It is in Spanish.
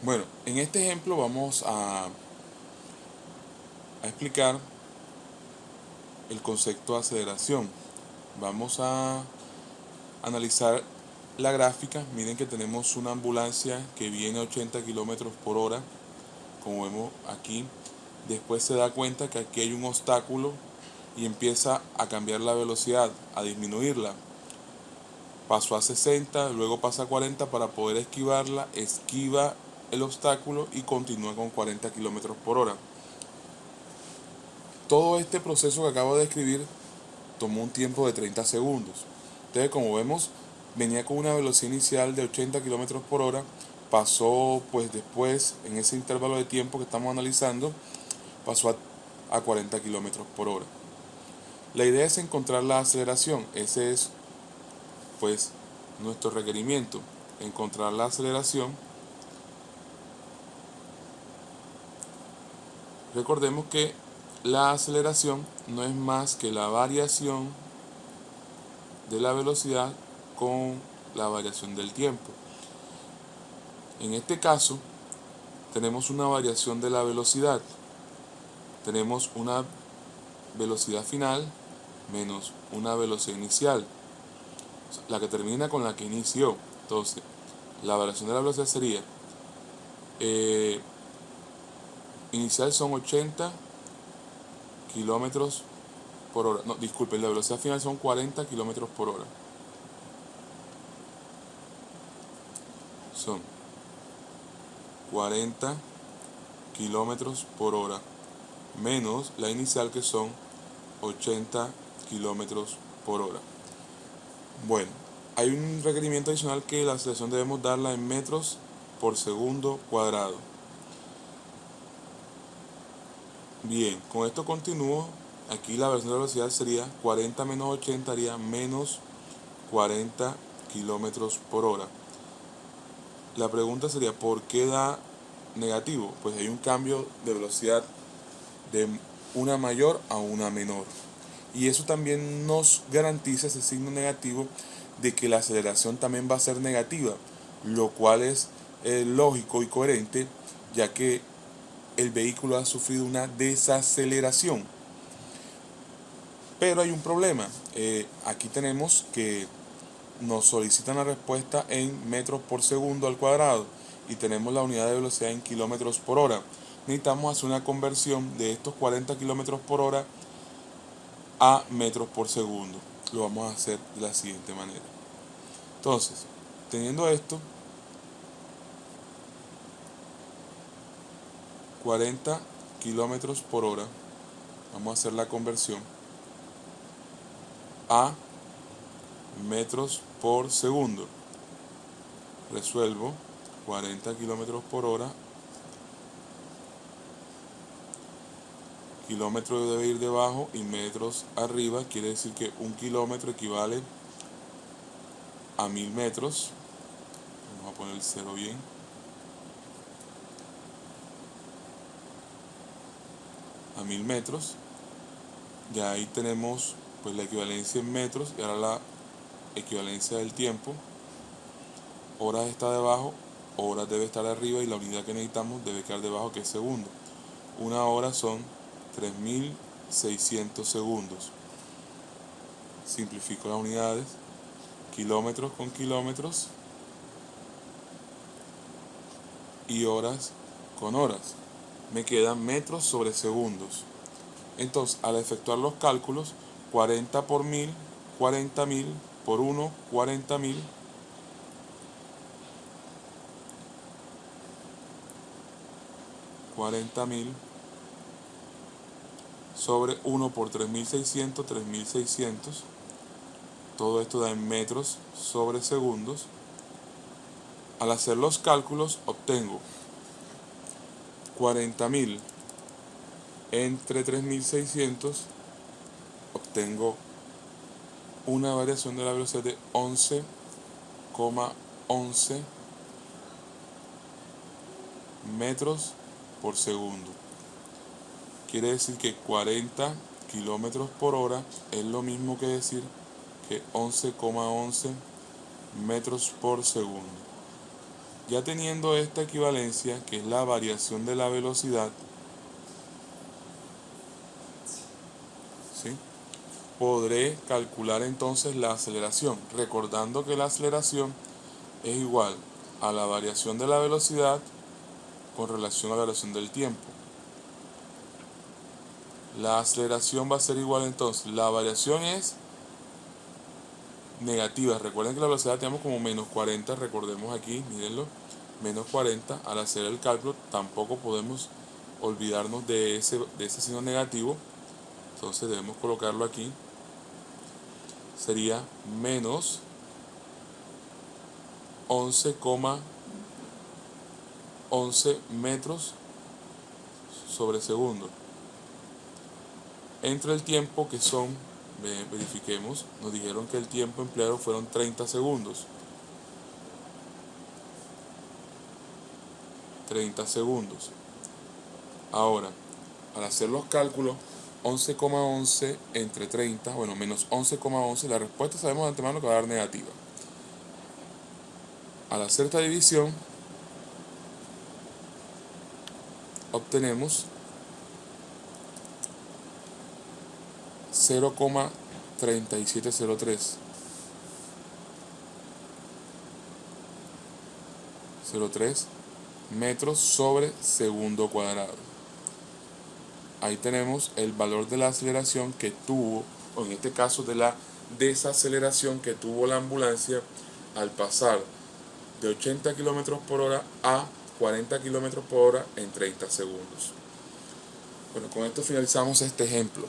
Bueno, en este ejemplo vamos a explicar el concepto de aceleración. Vamos a analizar la gráfica. Miren que tenemos una ambulancia que viene a 80 kilómetros por hora, como vemos aquí. Después se da cuenta que aquí hay un obstáculo y empieza a cambiar la velocidad, a disminuirla. Pasó a 60, luego pasa a 40 para poder esquivarla, esquiva el obstáculo y continúa con 40 kilómetros por hora. Todo este proceso que acabo de describir tomó un tiempo de 30 segundos. Entonces, como vemos, venía con una velocidad inicial de 80 kilómetros por hora, pasó pues después, en ese intervalo de tiempo que estamos analizando, pasó a 40 kilómetros por hora. La idea es encontrar la aceleración, ese es pues nuestro requerimiento, encontrar la aceleración. Recordemos que la aceleración no es más que la variación de la velocidad con la variación del tiempo. En este caso, tenemos una variación de la velocidad. Tenemos una velocidad final menos una velocidad inicial, la que termina con la que inició. Entonces, la variación de la velocidad sería inicial son 80 kilómetros por hora. No, disculpen, la velocidad final son 40 kilómetros por hora. Son 40 kilómetros por hora menos la inicial que son 80 kilómetros por hora. Bueno, hay un requerimiento adicional que la aceleración debemos darla en metros por segundo cuadrado. Bien, con esto continúo. Aquí la versión de velocidad sería 40 menos 80 haría menos 40 kilómetros por hora. La pregunta sería, ¿por qué da negativo? Pues hay un cambio de velocidad de una mayor a una menor. Y eso también nos garantiza ese signo negativo de que la aceleración también va a ser negativa, lo cual es lógico y coherente, ya que el vehículo ha sufrido una desaceleración. Pero hay un problema. Aquí tenemos que nos solicitan la respuesta en metros por segundo al cuadrado y tenemos la unidad de velocidad en kilómetros por hora. Necesitamos hacer una conversión de estos 40 kilómetros por hora a metros por segundo. Lo vamos a hacer de la siguiente manera. Entonces, teniendo esto, 40 kilómetros por hora, vamos a hacer la conversión a metros por segundo. Resuelvo 40 kilómetros por hora. Kilómetro debe ir debajo y metros arriba, quiere decir que un kilómetro equivale a 1000 metros. Vamos a poner el cero bien. A 1000 metros. Ya ahí tenemos pues la equivalencia en metros y ahora la equivalencia del tiempo. Horas está debajo, horas debe estar arriba y la unidad que necesitamos debe quedar debajo, que es segundo. Una hora son 3600 segundos. Simplifico las unidades, kilómetros con kilómetros y horas con horas. Me quedan metros sobre segundos. Entonces, al efectuar los cálculos, 40 por 1000, 40.000 por 1, 40.000. 40.000 sobre 1 por 3600, 3600. Todo esto da en metros sobre segundos. Al hacer los cálculos obtengo 40.000 entre 3600, obtengo una variación de la velocidad de 11,11 metros por segundo. Quiere decir que 40 kilómetros por hora es lo mismo que decir que 11,11 metros por segundo. Ya teniendo esta equivalencia, que es la variación de la velocidad, ¿sí?, podré calcular entonces la aceleración, recordando que la aceleración es igual a la variación de la velocidad con relación a la variación del tiempo. La aceleración va a ser igual entonces, la variación es negativa. Recuerden que la velocidad tenemos como menos 40, recordemos aquí, mírenlo, menos 40. Al hacer el cálculo tampoco podemos olvidarnos de ese signo negativo, entonces debemos colocarlo aquí. Sería menos 11,11 metros sobre segundo. Entre el tiempo que son, verifiquemos, nos dijeron que el tiempo empleado fueron 30 segundos. 30 segundos. Ahora, al hacer los cálculos, 11,11 entre 30, bueno, menos 11,11, la respuesta sabemos de antemano que va a dar negativa. Al hacer esta división, obtenemos 0,3703. 03 metros sobre segundo cuadrado. Ahí tenemos el valor de la aceleración que tuvo, o en este caso de la desaceleración que tuvo la ambulancia al pasar de 80 km por hora a 40 km por hora en 30 segundos. Bueno, con esto finalizamos este ejemplo.